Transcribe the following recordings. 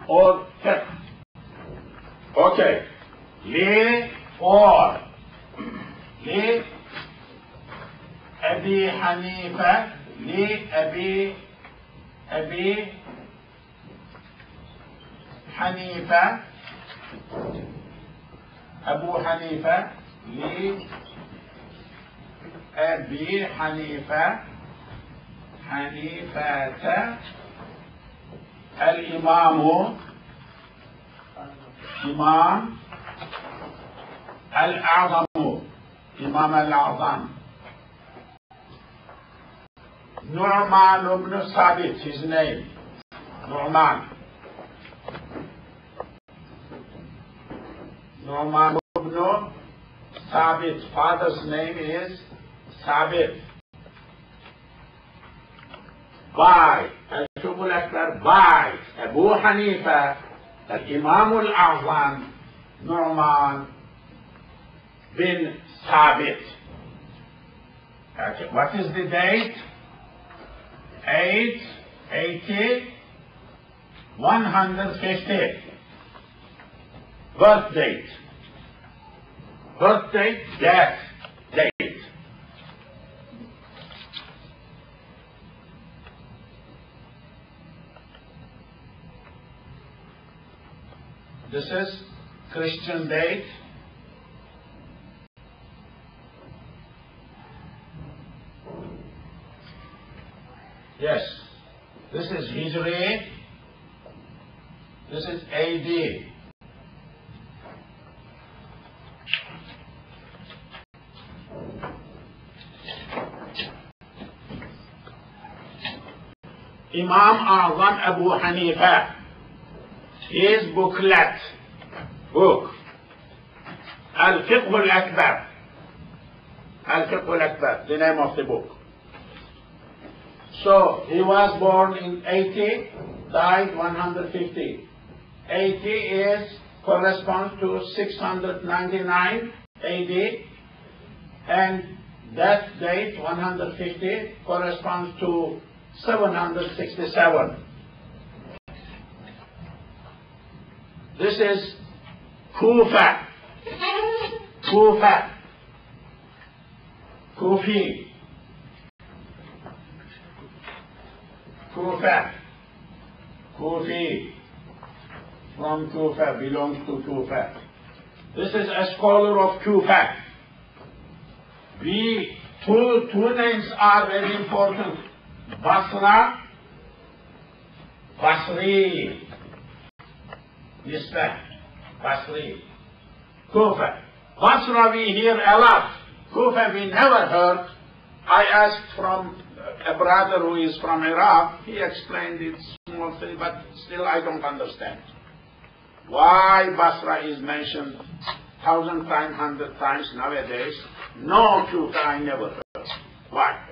or fiqh. Okay. Li or li Abi Hanifa, li Abi Hanifa, Abu Hanifa, li Abi Hanifa, Hanifata, al-Imamu, Imam al-A'zamu, Imam al-A'zam, Nu'man ibn Sabit, his name, Nu'man ibn Sabit, father's name is Sabit. By al-Fiqh al-Akbar, by Abu Hanifa, al-Imam al-A'zam, Nu'man bin Sabit. Okay, what is the date? 150. Birth date. Birth date, death date. This is Christian date. Yes, this is Hijri, this is AD. Imam A'zam Abu Hanifa, his booklet, book, al-Fiqh al-Akbar, al-Fiqh al-Akbar, the name of the book. So, he was born in 80, died 150. 80 corresponds to 699 AD, and death date 150 corresponds to 767. This is Kufa, Kufi, Kufi, from Kufa, belongs to Kufa. This is a scholar of Kufa. Two names are very important. Basra, Basri, Nisbah, Basri, Kufa. Basra we hear a lot. Kufa we never heard. I asked from a brother who is from Iraq, he explained it small thing, but still I don't understand. Why Basra is mentioned 1,000 times, 100 times nowadays? No Kufa I never heard. Why?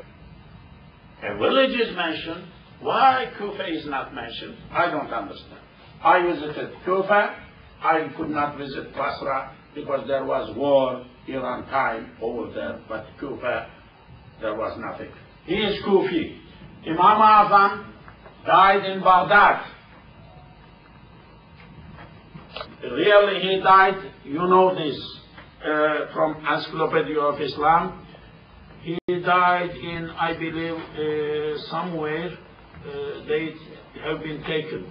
A village is mentioned. Why Kufa is not mentioned? I don't understand. I visited Kufa. I could not visit Basra because there was war, Iran time over there. But Kufa, there was nothing. He is Kufi. Imam A'zam died in Baghdad. Really he died, you know this, from Encyclopedia of Islam. He died in, I believe, somewhere they have been taken.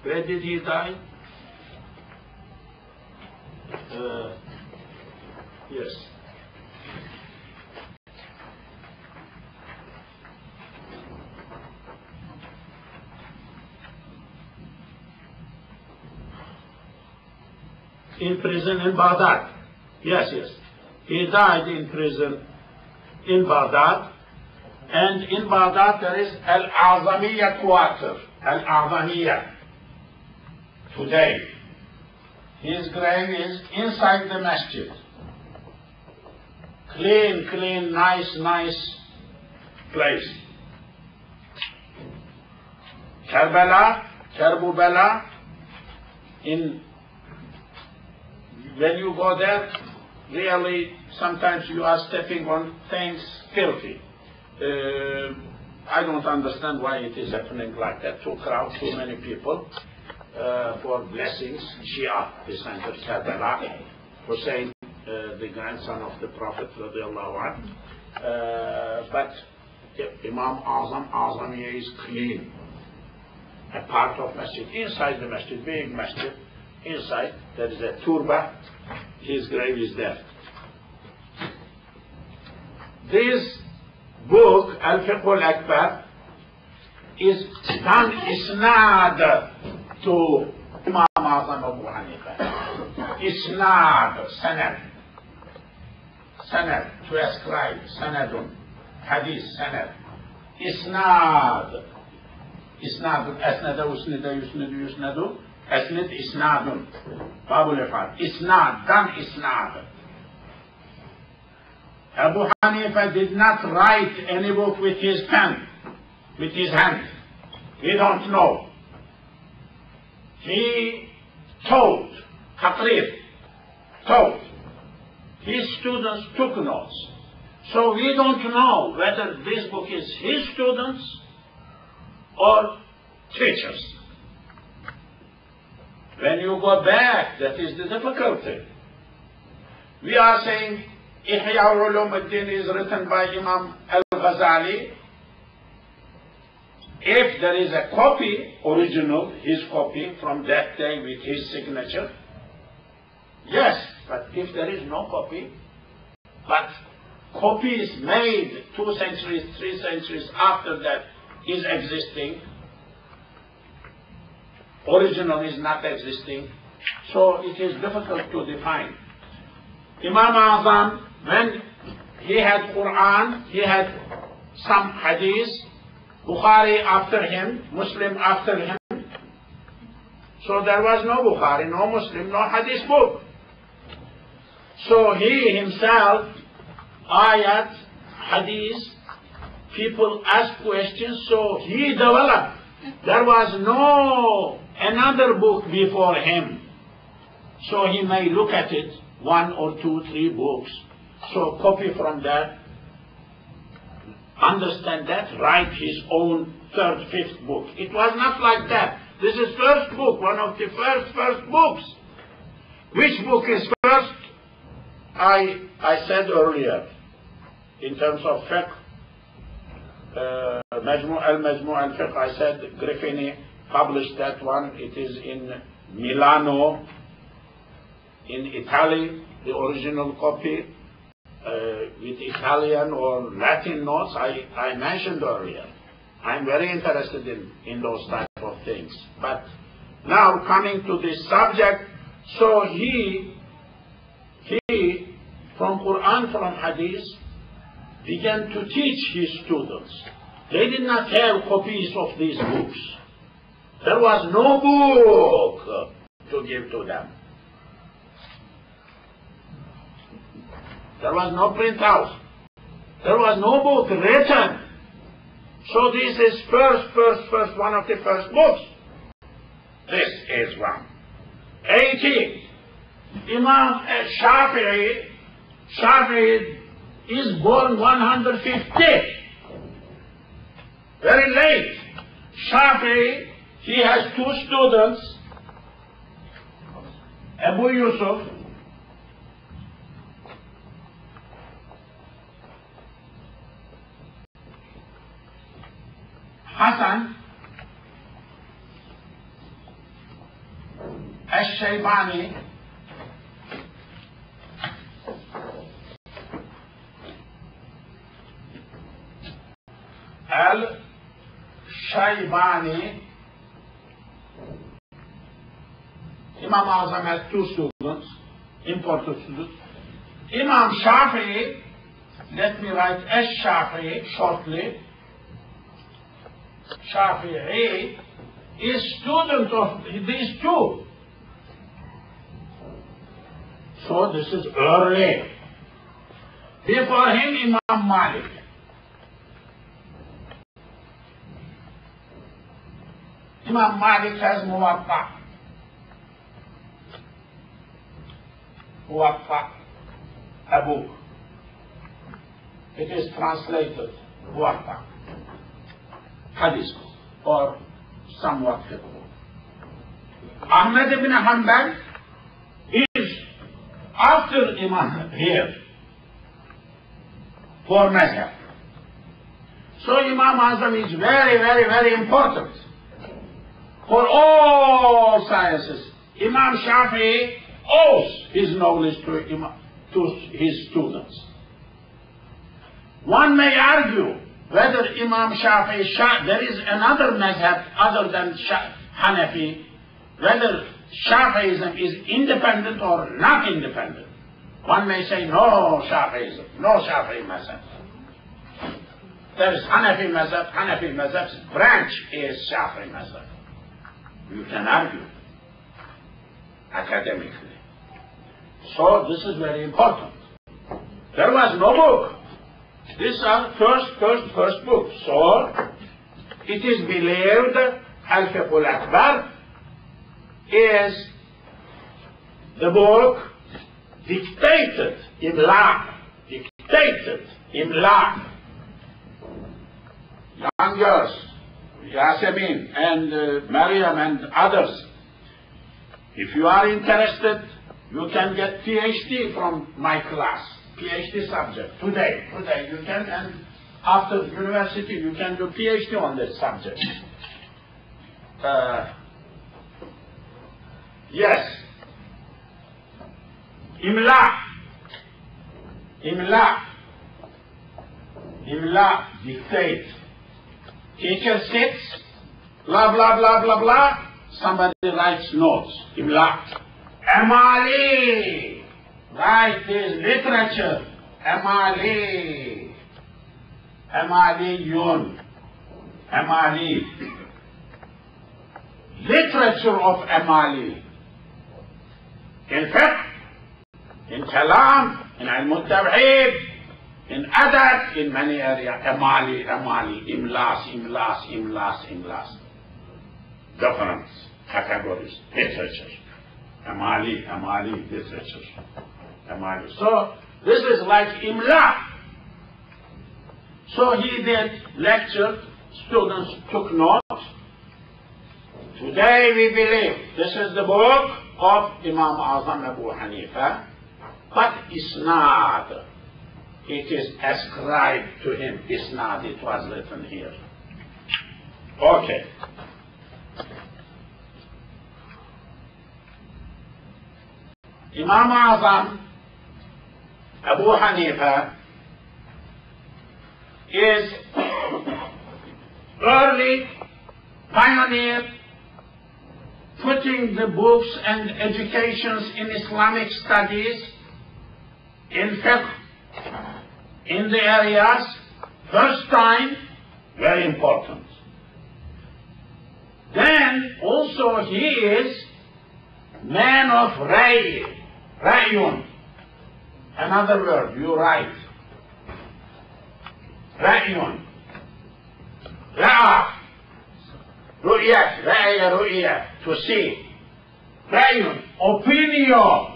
Where did he die? Yes. In prison in Baghdad. Yes. He died in prison in Baghdad. And in Baghdad there is al-A'zamiyya quarter. Al-A'zamiyya. Today. His grave is inside the masjid. Clean, nice place. Karbala, when you go there, really, sometimes you are stepping on things filthy. I don't understand why it is happening like that. Too crowded, too many people. for blessings. Shia, the center Karbala, Hussein, the grandson of the Prophet radiallahu anhu. But Imam Azam here is clean. A part of masjid, inside the masjid, big masjid, inside there is a turba, his grave is there. This book, Al-Fiqh al-Akbar, is done isnad to Imam Azam Abu Hanifa. Isnad, sanad, to ascribe, sanadun, hadith, sanad. Isnad, asnada, usnida, yusnadu, asnid, isnadun, babul ifad. Isnad, done isnad. Abu Hanifa did not write any book with his pen, with his hand. We don't know. He taught, taught. His students took notes. So we don't know whether this book is his students or teachers. When you go back, that is the difficulty. We are saying Ihya Ulumuddin is written by Imam al-Ghazali. If there is a copy, original, his copy from that day with his signature, yes, but if there is no copy, but copies made 2 centuries, 3 centuries after that is existing, original is not existing, so it is difficult to define. Imam Azam, when he had Quran, he had some hadith, Bukhari after him, Muslim after him. So there was no Bukhari, no Muslim, no hadith book. So he himself, ayat, hadith, people ask questions, so he developed. There was no another book before him. So he may look at it, 1 or 2, 3 books. So copy from that, understand that, write his own 3rd, 5th book. It was not like that. This is first book, one of the first books. Which book is first? I said earlier, in terms of fiqh, al-Majmu' al-Fiqh, I said Griffini published that one. It is in Milano, in Italy, the original copy, with Italian or Latin notes, I mentioned earlier. I'm very interested in those type of things. But now coming to this subject, so he from Quran, from Hadith, began to teach his students. They did not have copies of these books. There was no book to give to them. There was no printout. There was no book written. So this is first, one of the first books. This is one. 18. Imam Shafi'i is born 150. Very late. Shafi'i, he has 2 students, Abu Yusuf, Hassan al-Shaybani, Imam Azam has 2 students, imported students. Imam Shafi'i, let me write al-Shafi'i shortly. Shafi'i is student of these 2. So this is early. Before him, Imam Malik. Imam Malik has Muwatta, a book. It is translated, Muwatta, Hadith, or somewhat fiqh. Ahmad ibn Hanbal is after Imam here for mazhab. So Imam Azam is very, very, very important for all sciences. Imam Shafi'i owes his knowledge to his students. One may argue whether Imam Shafi'i, there is another mazhab other than Hanafi, whether Shafi'ism is independent or not independent. One may say no Shafi'ism, no Shafi'i mazhab. There is Hanafi mazhab's branch is Shafi'i mazhab. You can argue academically. So this is very important. There was no book. These are first book. So it is believed al-Fiqh al-Akbar is the book dictated imla. Young girls, Yasemin and Maryam and others, if you are interested, you can get PhD from my class, PhD subject, today you can, and after university you can do PhD on this subject. Yes, imla, dictate. Teacher sits, blah, blah, blah, blah, blah. Somebody writes notes, imla. Amali, write his literature. Amali, literature of Amali. In fiqh, in kalam, in al-Tawheed, in adab, in many areas, Amali, imlas. Different categories, literature. Amali, literature. So, this is like imla. So he did lecture, students took notes. Today we believe this is the book of Imam Azam Abu Hanifa, but isnad, it is ascribed to him. Isnad, it was written here. Okay. Imam Azam Abu Hanifa is early pioneer putting the books and educations in Islamic studies, in fiqh, in the areas, first time, very important. Then also he is man of ra'yun, another word, you write, ra'yun, ra'a, ru'ya, to see, ra'yun, opinio,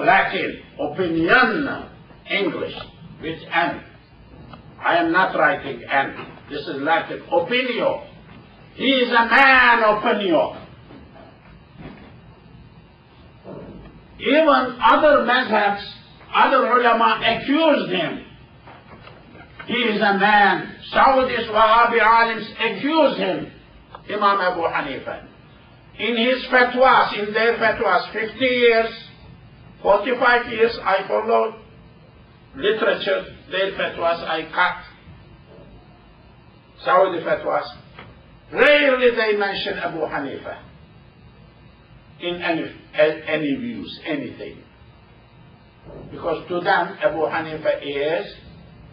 Latin, opinion, English, with N. I am not writing N, this is Latin, opinio. He is a man opinio. Even other mazhabs, other ulama accused him. He is a man. Saudis, Wahhabi alims accuse him, Imam Abu Hanifa. In his fatwas, in their fatwas, 50 years, 45 years, I followed literature, their fatwas I cut. Saudi fatwas. Rarely they mention Abu Hanifa in any views, anything. Because to them, Abu Hanifa is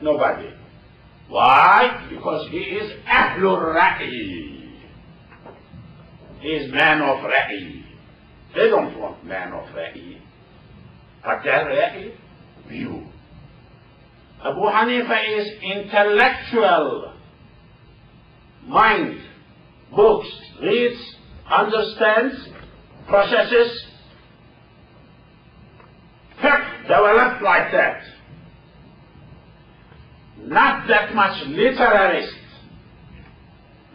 nobody. Why? Because he is Ahlul Ra'i. He is man of Ra'i. They don't want man of Ra'i. But their Ra'i view. Abu Hanifa is intellectual mind, books, reads, understands, processes, developed like that. Not that much literalist.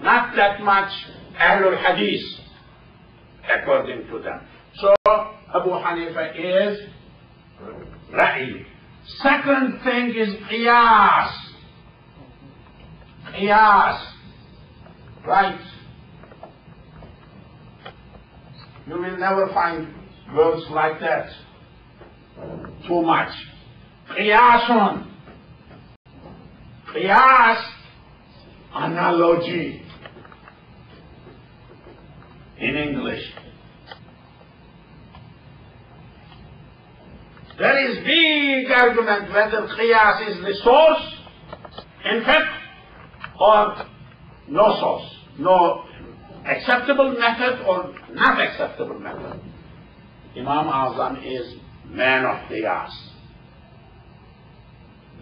not that much Ahlul Hadith, according to them. So Abu Hanifa is Ra'i. Second thing is Qiyas. Qiyas. Right. You will never find words like that. Too much. Qiyasun. Qiyas, analogy. In English. There is big argument whether Qiyas is the source in fiqh or no source. No acceptable method or not acceptable method. Imam Azam is man of Qiyas.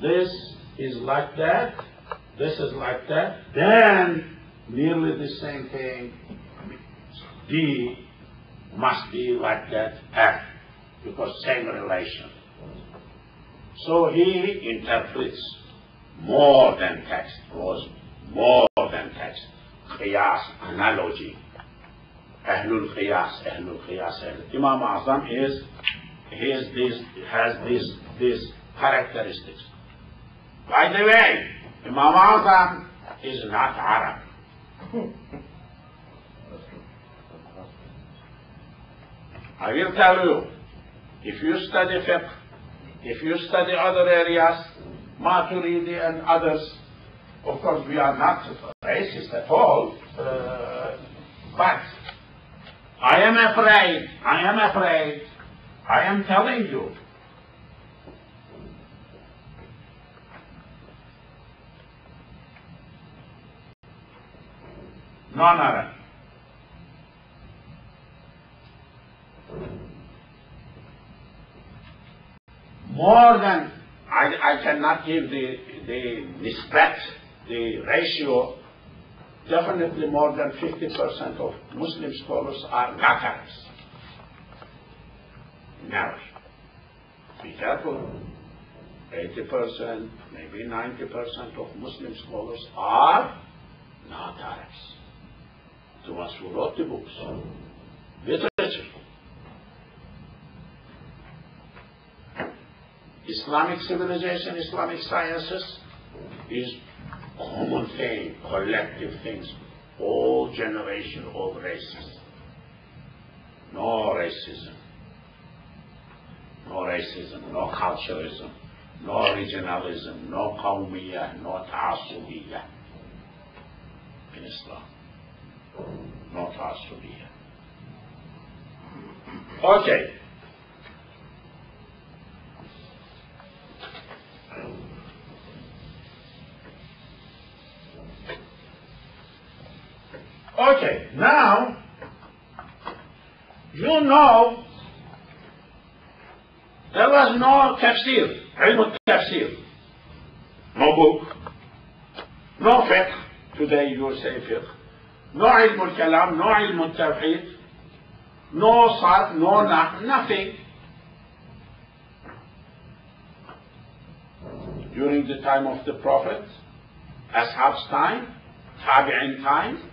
This is like that, this is like that, then nearly the same thing, D must be like that, F, because same relation. So he interprets more than text, goes more than text. Qiyas, analogy. Ahlul Qiyas, Ahlul Qiyas. Imam Azam has these characteristics. By the way, Imam Azam is not Arab. I will tell you, if you study fiqh, if you study other areas, Maturidi and others, of course we are not racist at all, but I am afraid, I am telling you, non-Arab. More than, I cannot give the respect, the ratio, definitely more than 50% of Muslim scholars are not Arabs. Now, be careful, 80%, maybe 90% of Muslim scholars are not Arabs. The ones who wrote the books, literature. Islamic civilization, Islamic sciences is common thing, collective things, all generation, all races. No racism. No racism, no culturalism, no regionalism, no qawmiyah, no ta'asubiyah in Islam. No ta'asubiyah. Okay. Okay, now, you know, there was no tafsir, ilm tafsir, no book, no fiqh, today you say fiqh, no ilm al-kalam, no ilm al-tawheed, no sad, no nothing. During the time of the Prophet, Ashab's time, Tabi'in time,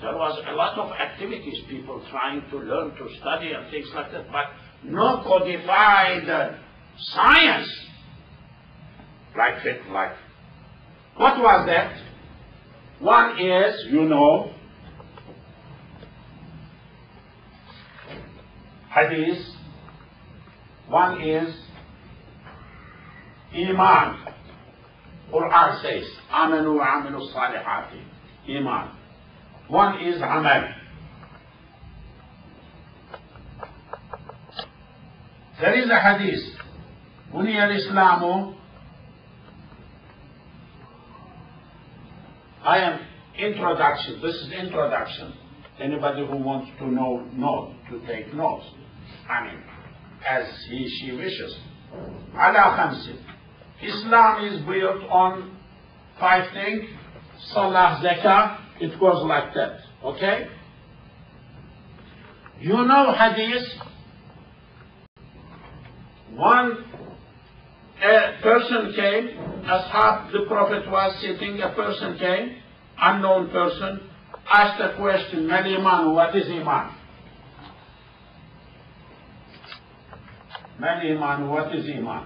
there was a lot of activities, people trying to learn, to study and things like that, but no codified science like fiqh, like. What was that? One is, you know, hadith. One is iman. Quran says, amanu wa amilu salihati. Iman. One is amal. There is a hadith. Buni al-Islamu. I am introduction. This is introduction. Anybody who wants to know, to take notes. I mean, as she wishes. Ala khamsin. Islam is built on 5 things. Salah, zakah. It goes like that. Okay? You know hadith. One person came, ashab, the Prophet was sitting, a person came, unknown person asked a question, Mal Iman, what is Iman? Mal Iman, what is Iman?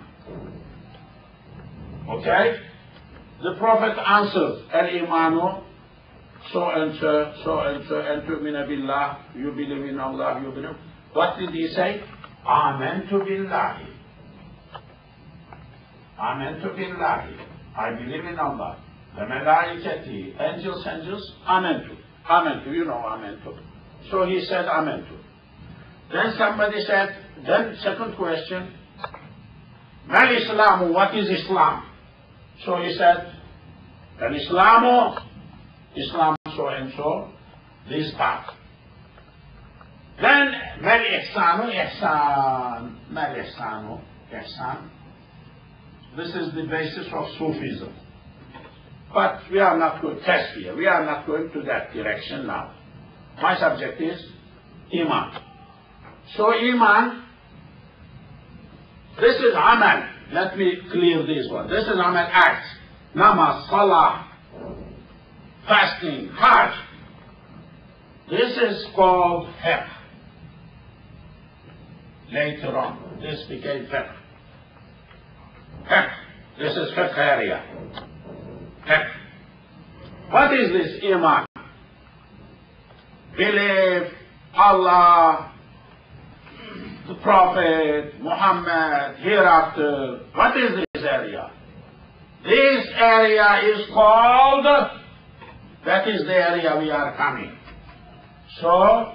Okay? The Prophet answered, Al-Imanu, so and so, and tu'mina billah, you believe in Allah, you believe. What did he say? Amantu billahi. Amantu billahi. I believe in Allah. The malaikati, angels, Amantu. Amantu, you know Amantu. So he said Amantu. Then somebody said, then second question, Mal Islamu, what is Islam? So he said, Al-Islamu, Islam so and so, this part. Then Mal Ihsanu, Ihsan, Mal Ihsanu, Ihsan. This is the basis of Sufism. But we are not going to test here. We are not going to that direction now. My subject is Iman. So Iman, this is Amal. Let me clear this one. This is Amal acts. Namaz, Salah, fasting, Hajj. This is called Fiqh. Later on, this became Fiqh. Fiqh. This is Fiqh area. Fiqh. What is this Iman? Believe Allah, the Prophet, Muhammad, hereafter. What is this area? This area is called, that is the area we are coming. So,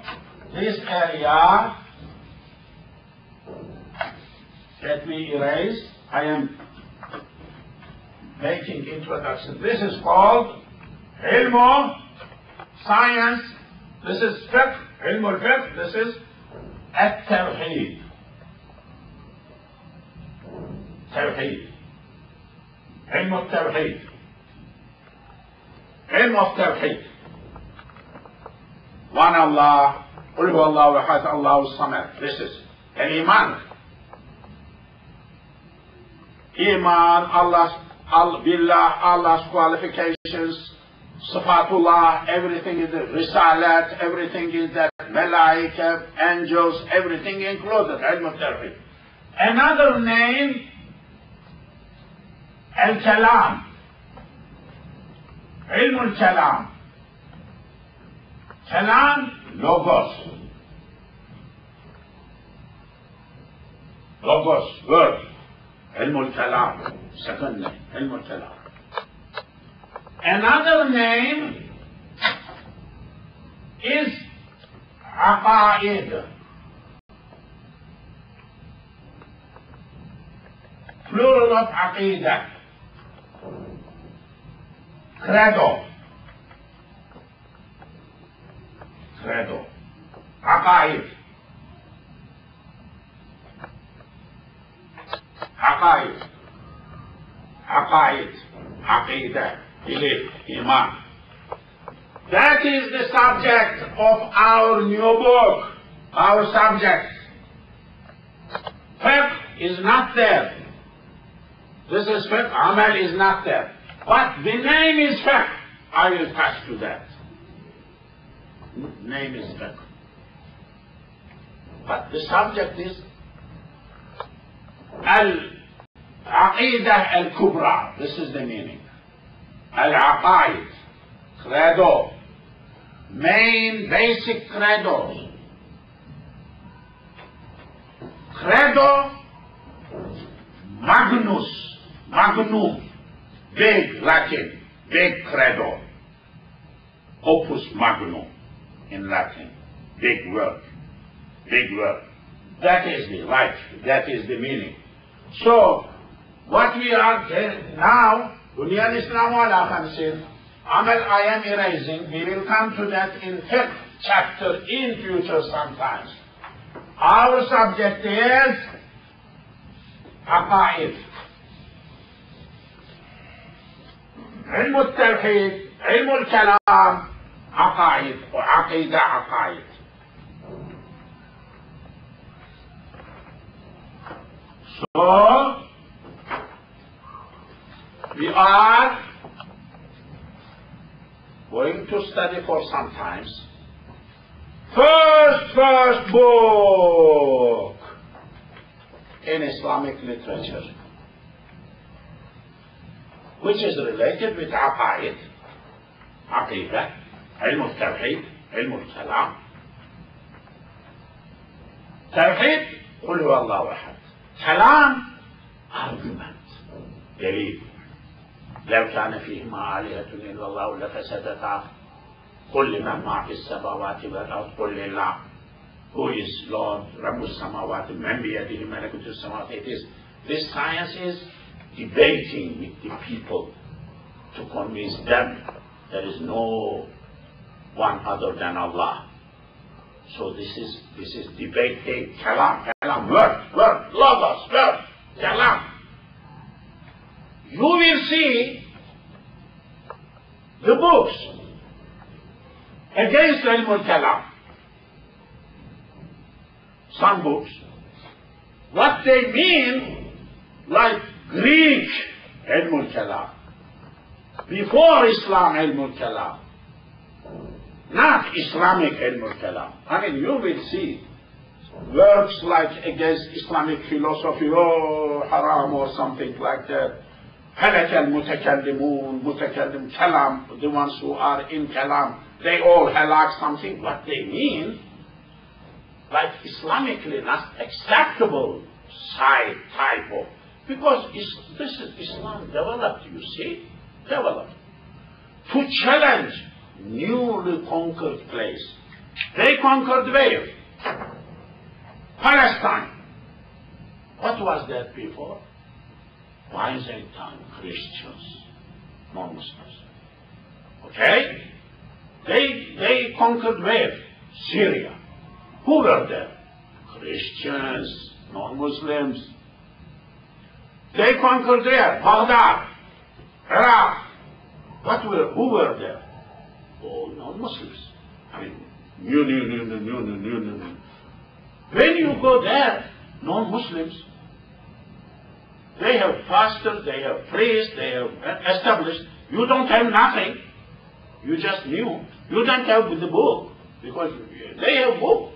this area, let me erase, I am making introduction. This is called ilm, science, this is fiqh, ilm al-fiqh, this is at-tawheed. Tawheed. Ilm al-tawheed. Ilm al-tawheed. One Allah, Qul huwa Allahu ahad, Allahu samad. This is al-iman. Iman, Billah, Allah's qualifications, Sifatullah, everything is the Risalat, everything is that Malaika, angels, everything included, Ilm al-Tawheed. Another name, Al-Kalam, Ilm al-Kalam. Kalam, Logos. Logos, word. Ilm al-Kalam, second name, Ilm al-Kalam. Another name is Aqaid. Plural of Aqidah. Credo. Credo. Aqaid. Aqaid. Aqaid. Aqidah. Belief. Iman. That is the subject of our new book. Our subject. Fiqh is not there. This is fiqh. Amal is not there. But the name is fiqh. I will touch to that. Name is fiqh. But the subject is Al-Aqidah al-Kubra. This is the meaning. Al-Aqaid. Credo. Main basic credos. Credo Magnus. Magnum. Big Latin. Big credo. Opus magnum in Latin. Big word. Big word. That is the life. That is the meaning. So, what we are now, Dunya al-Islam ala khamsin, Amal I am erasing. We will come to that in Fiqh chapter in future sometimes. Our subject is Aqaid. Ilm al-Tawheed, Ilm al-Kalam, Aqaid, or Aqidah Aqaid. So, we are going to study for some times. First book in Islamic literature, which is related with aqaid, aqidah, ilm al-tawheed, ilm al-kalam. Tawheed, قل هو الله أحد. كلام, argument, دليل. لو كان فيهما آلهة إلا الله لفسدتا. قل لمن ما في السماوات والأرض قل لله. Who is Lord, رب السماوات من بيده ملكوت السماوات. This science is debating with the people to convince them there is no one other than Allah. So this is debate. Hey, kalam, word, logos, word, kalam. You will see the books against ilm al-kalam. Some books, what they mean, like Greek ilm al-kalam, before Islam ilm al-kalam, not Islamic ilm al-kalam. I mean, you will see works like against Islamic philosophy, oh, haram or something like that. Halak al-mutakallimun, mutakallim kalam, the ones who are in kalam, they all halak something. What they mean, like Islamically not acceptable side type of, because this is Islam developed, you see, developed to challenge newly conquered place. They conquered where? Palestine. What was that before? Byzantine Christians, non-Muslims. Okay? They conquered where? Syria. Who were there? Christians, non-Muslims. They conquered there, Baghdad, Iraq. Who were there? All non-Muslims. I mean, new. When you go there, non-Muslims, they have pastors, they have priests, they have established. You don't have nothing. You just knew. You don't have the book, because they have book,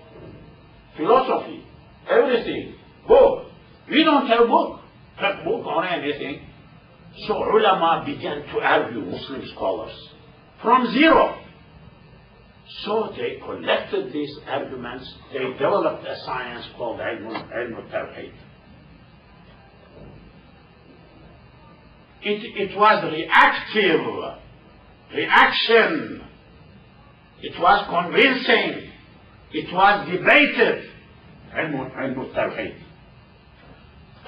philosophy, everything, book. We don't have book or anything. So ulama began to argue, Muslim scholars, from zero. So they collected these arguments. They developed a science called ilm al-tawheed. It was reaction. It was convincing. It was debated. Ilm al-tawheed.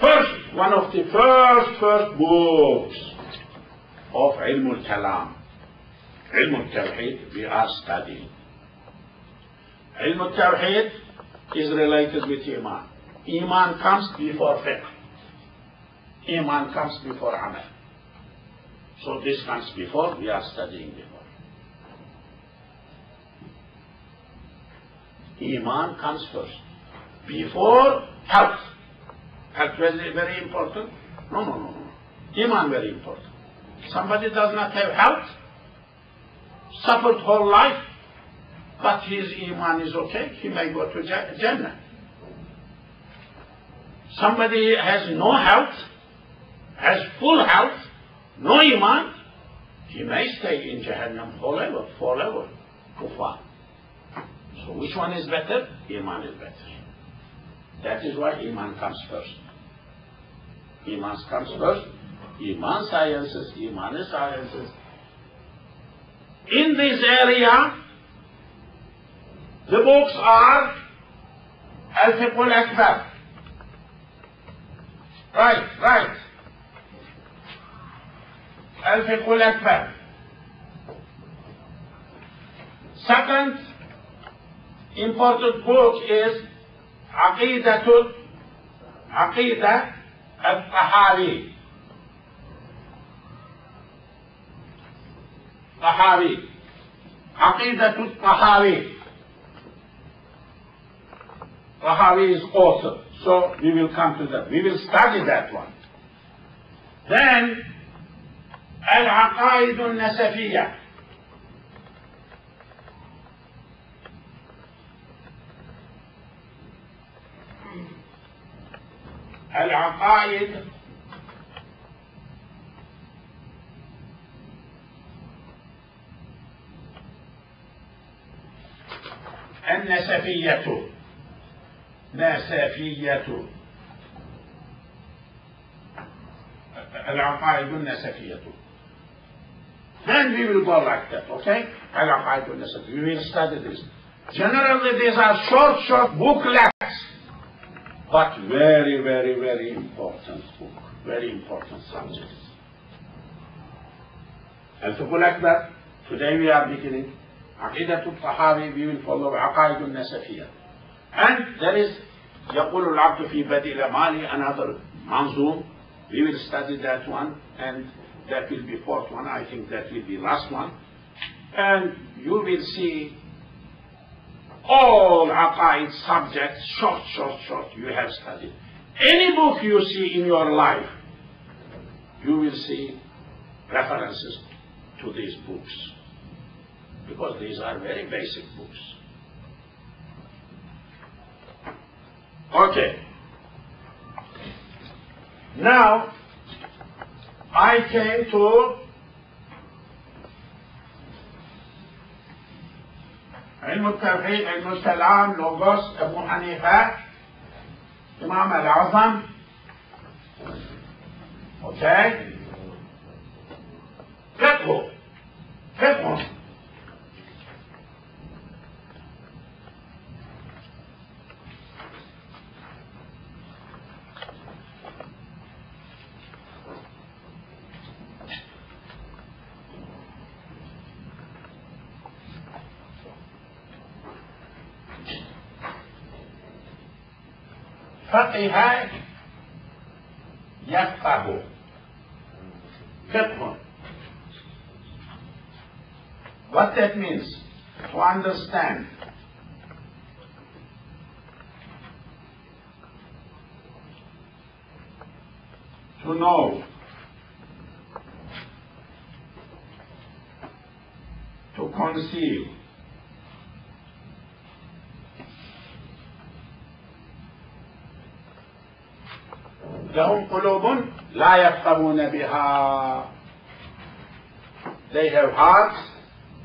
First, one of the first books of ilm al-kalam, ilm al-tawheed, we are studying. Ilm al-tawheed is related with iman. Iman comes before fiqh. Iman comes before amal. So this comes before, we are studying before. Iman comes first. Before health. Health very, very important? No. Iman very important. Somebody does not have health, suffered whole life, but his iman is okay, he may go to Jannah. Somebody has no health, has full health, no iman, he may stay in Jahannam forever, kufar. So which one is better? Iman is better. That is why iman comes first. Iman comes first. Iman sciences. In this area, the books are al-Fiqh al-Akbar. Right. al-Fiqh al-Akbar. Second important book is Aqidah al-Tahawi. Aqidah al-Tahawi. Tahawi is author. So we will come to that. We will study that one. Then al-Aqaid al-Nasafiyya. العقائد النسفية. العقائد النسفية. Then we will go like that, okay? العقائد النسفية. We will study this. Generally, these are short booklets, but very, very, very important book, very important subjects. Al-Fiqh al-Akbar. Today we are beginning. عقيدة الطحاوي, we will follow عقائد النسفية. And there is يقول العبد في بدء الأمال, another manzoom. We will study that one, and that will be fourth one. I think that will be last one. And you will see all aqaid subjects, short, you have studied. Any book you see in your life, you will see references to these books, because these are very basic books. Okay. Now, I came to علم التوحيد, علم الكلام, لوغوس, أبو حنيفة, إمام الأعظم. Okay? فقه. فقه يفقه. فقه. What that means? To understand. To know. To conceive. لهم قلوب لا يفقهون بها. They have hearts,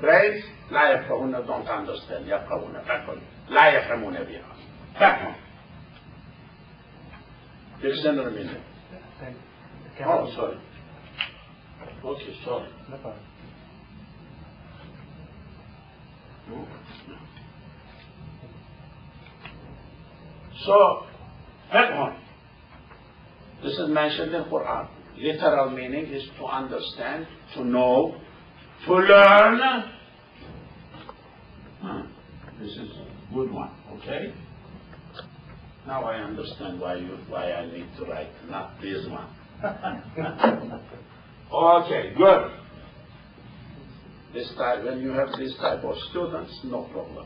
brains, لا يفقهون, don't understand. يفقهون, فقه, لا يفهمون بها. فقه. Dictionary meaning. Oh, sorry. Okay, sorry. No problem. So, فقه. This is mentioned in Quran. Literal meaning is to understand, to know, to learn. This is a good one, okay? Now I understand why I need to write not this one. Okay, good. This type, when you have this type of students, no problem.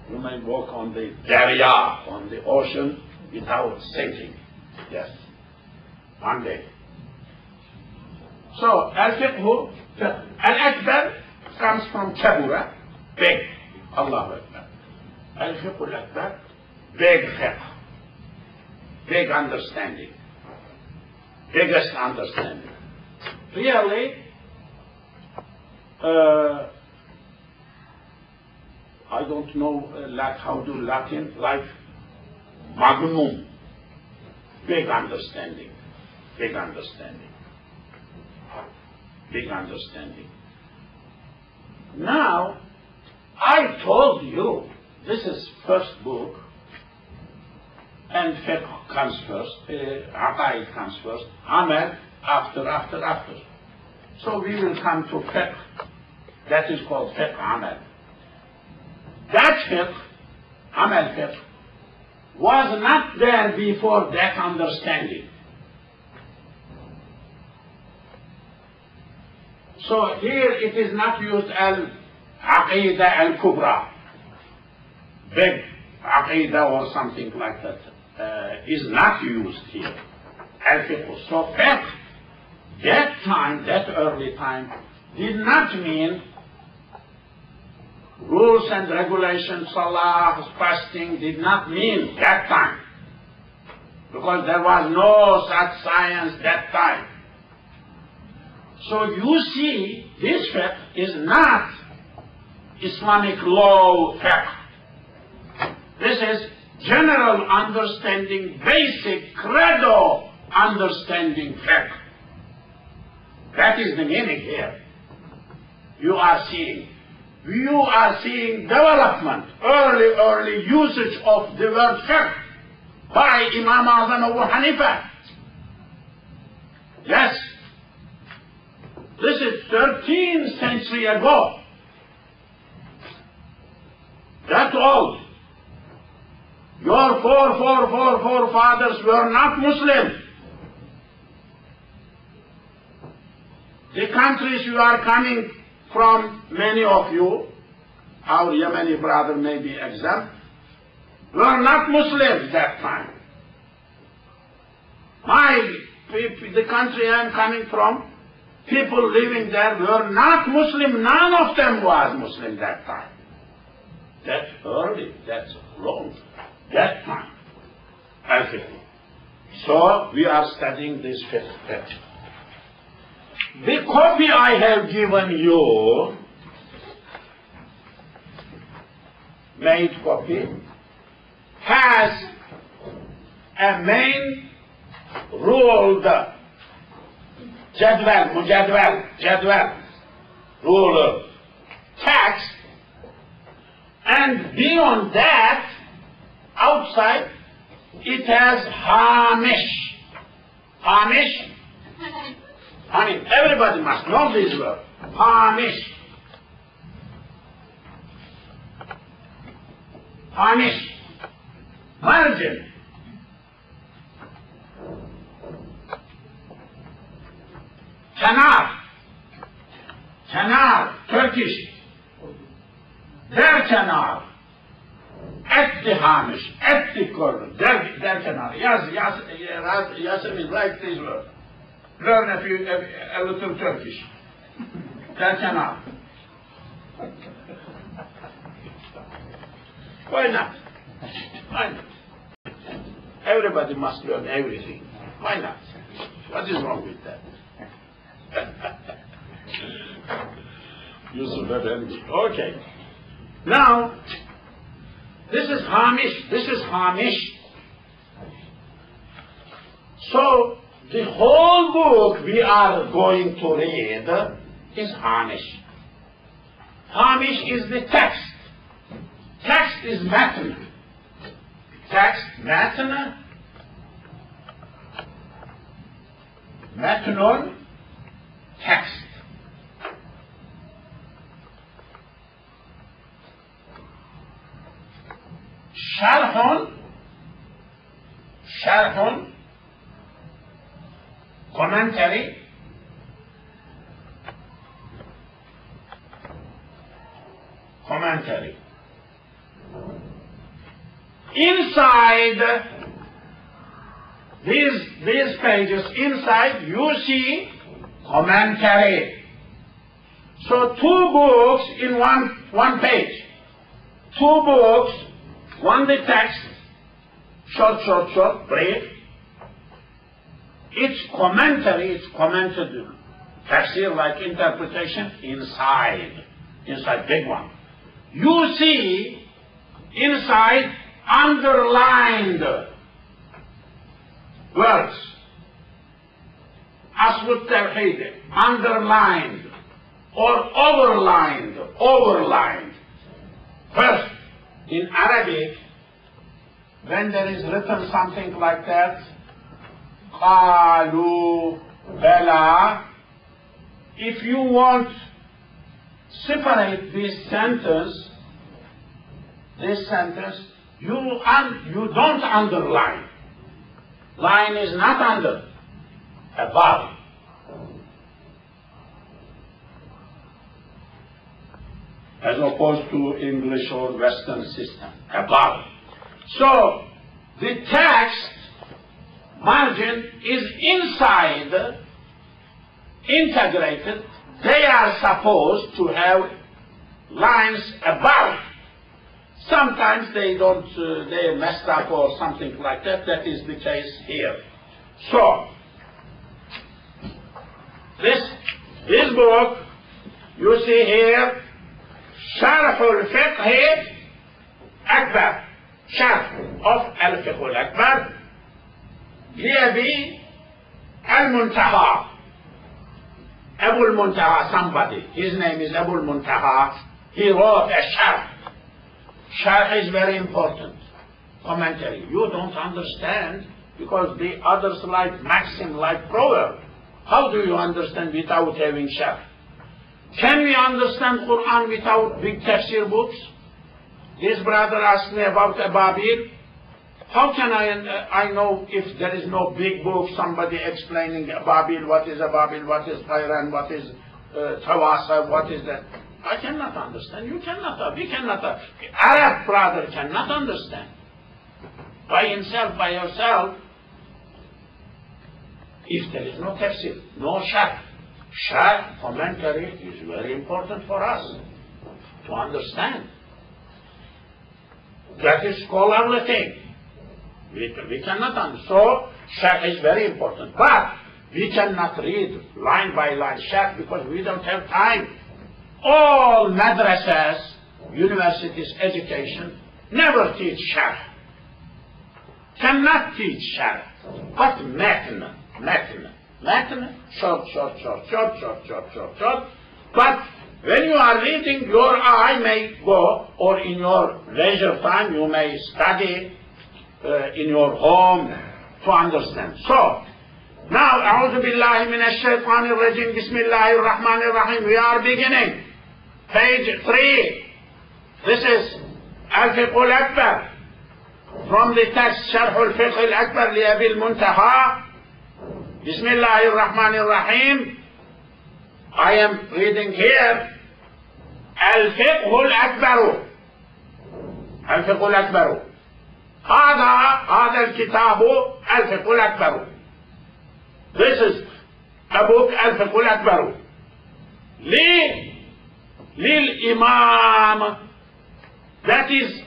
You may walk on the darya, on the ocean, without sinking. Yes, one day. So, al-fiqhu, al-akbar comes from kabura, big. Allahu Akbar. Al-fiqhu al-akbar, big fiqh, big understanding, biggest understanding. Really, I don't know how to Latin, like magnum. Big understanding. Now, I told you, this is first book, and fiqh comes first, aqaid comes first, amal after. So we will come to fiqh. That is called fiqh amal. That fiqh, amal fiqh, was not there before that understanding. So here it is not used al-aqidah al-kubra, big aqidah or something like that, is not used here. Al-fiqh. So fiqh, that early time, did not mean rules and regulations, salah, fasting, did not mean that time. because there was no such science that time. So you see, this fiqh is not Islamic law fiqh. This is general understanding, basic credo understanding fiqh. That is the meaning here. You are seeing development, early usage of the word fiqh by Imam Azam Abu Hanifa. Yes, this is 13th century ago. That's old. Your forefathers were not Muslim. The countries you are coming from, many of you, our Yemeni brother may be exempt, were not Muslims that time. The country I am coming from, people living there were not Muslim. None of them was Muslim that time. That's early, that's long, that time. I think. So we are studying this fiqh. The copy I have given you, made copy, has a main ruled jadwal, rule text, and beyond that, outside, it has hamish. Hamish? I mean, everybody must know this word. Hamish. Hamish. Margin. Kenar, Turkish. Der kenar. At the hamish, at the corner, der kenar. Yasemin, write this word. Learn a little Turkish. Der kenar. Why not? Why not? Everybody must learn everything. Why not? What is wrong with that? Yusuf Efendi. Okay. Now, this is hamish. So, the whole book we are going to read is hamish. Hamish is the text. Text is matn. Text, matn. Matnun, text. Sharhun, commentary. Inside these pages, inside you see commentary. So 2 books in one page. 2 books, one the text, short, brief. It's commentary, it's commented, tafsir like interpretation, inside big one. You see inside underlined words. Asl Tawheed, underlined or overlined. First, in Arabic, when there is written something like that, qalu, bala, if you want separate this sentence, you don't underline. Line is not under, above. As opposed to English or Western system, above. So, the text margin is inside, integrated. They are supposed to have lines above. Sometimes they don't, they messed up or something like that. That is the case here. So, this book, you see here, Sharh al-Fiqh Akbar, Sharh of al-Fiqh al-Akbar, لأبي al-Muntaha, Abu al-Muntaha, somebody, his name is Abu al-Muntaha, he wrote a Sharh. Sharh is very important, commentary. You don't understand because the others like maxim, like proverb. How do you understand without having Sharh? Can we understand Quran without big tafsir books? This brother asked me about Ababil. How can I know if there is no big book, somebody explaining Ababil, what is Ababil, what is Tayran, what is Tawasa, what is that? I cannot understand. You cannot. We cannot. Arab brother cannot understand. By himself, by yourself, if there is no tafsir, no sharh. Sharh, commentary, is very important for us to understand. That is scholarly thing. We cannot understand. So, sharh is very important. But we cannot read line by line sharh because we don't have time. All madrasas, universities, education, never teach sharh. Cannot teach sharh. But matn, short. But when you are reading, your eye may go, or in your leisure time, you may study in your home to understand. So, now, أعوذ بالله من الشيطان الرجيم, بسم الله الرحمن الرحيم. We are beginning. Page 3. This is al-Fiqh al-Akbar. From the text, Sharh al-Fiqh al-Akbar لأبي المنتهى. بسم الله الرحمن الرحيم. I am reading here al-Fiqh al-Akbar. al-Fiqh al-Akbar. هذا الكتاب al-Fiqh al-Akbar. This is a book al-Fiqh al-Akbar. للإمام. That is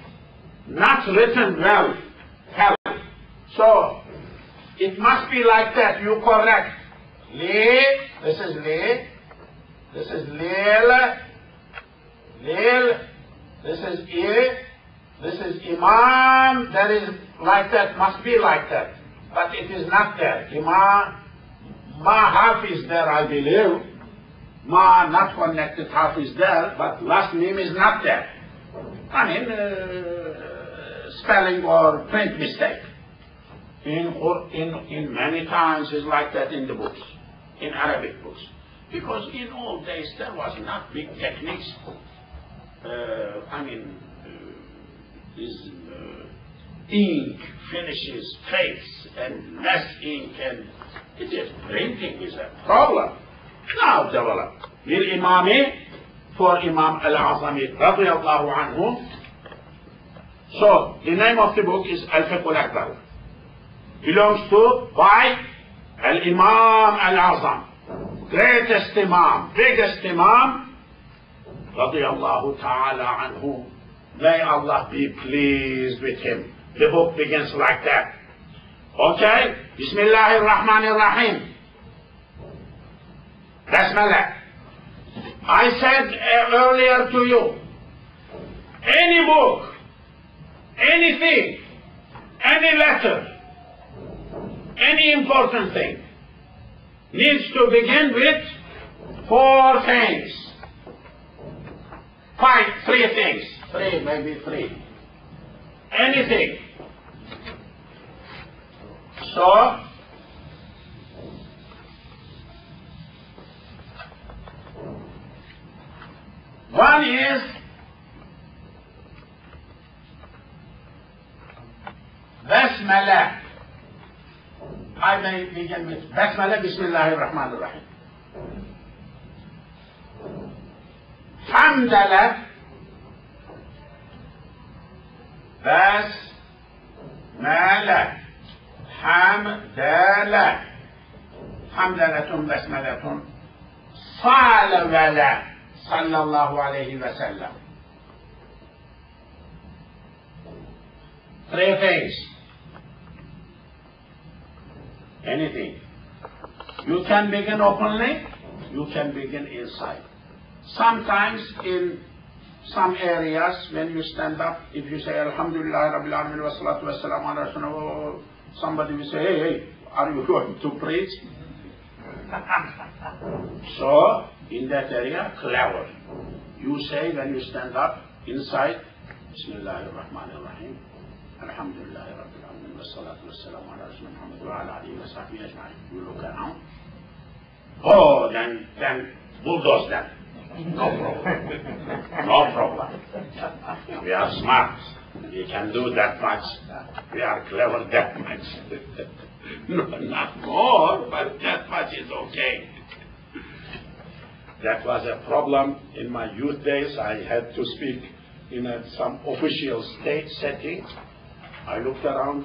not written well. So it must be like that. You correct. This is li. This is lil. This is I. This is imam. That is like that. Must be like that. But it is not there. Imam. Ma half is there, I believe. Ma not connected half is there, but last name is not there. I mean, spelling or print mistake. In many times is like that in the books, in Arabic books. Because in old days there was not big techniques. Ink finishes fades and less ink, and it is printing is a problem. Now developed. للإمام, for Imam al-Azami radiyallahu anhu. So the name of the book is al-Fiqh al-Akbar. Belongs to by al-Imam al-Azam, greatest Imam, biggest Imam radiyallahu ta'ala anhu. May Allah be pleased with him. The book begins like that. Okay? Bismillahir Rahmanir Rahim. Basmala. I said earlier to you, any book, anything, any letter, any important thing needs to begin with 4 things. 3 things. 3, maybe 3. Anything. So, one is Basmala. I may begin with Basmala, Bismillahir Rahmanir Rahim. Hamdala, Basmala, Hamdala, Hamdalatun, Basmalatun, Salawala, Sallallahu alayhi wa sallam. Three things. Anything. You can begin openly, you can begin inside. Sometimes in some areas, when you stand up, if you say, Alhamdulillah, Rabbil Alamin, wa salatu wa salam ala Rasulullah, somebody will say, hey, are you going to preach? So, in that area, clever. You say when you stand up, inside, Bismillahir Rahmanir Rahim, Alhamdulillah, Rabbil Alamin, wa salatu wa salam ala Rasulullah, Muhammad wa ala alihi wa sahbihi ajma'in. You look around. Oh, then bulldoze them. No problem. No problem. We are smart. We can do that much. We are clever that much. No, not more, but that much is okay. That was a problem in my youth days. I had to speak in some official state setting. I looked around.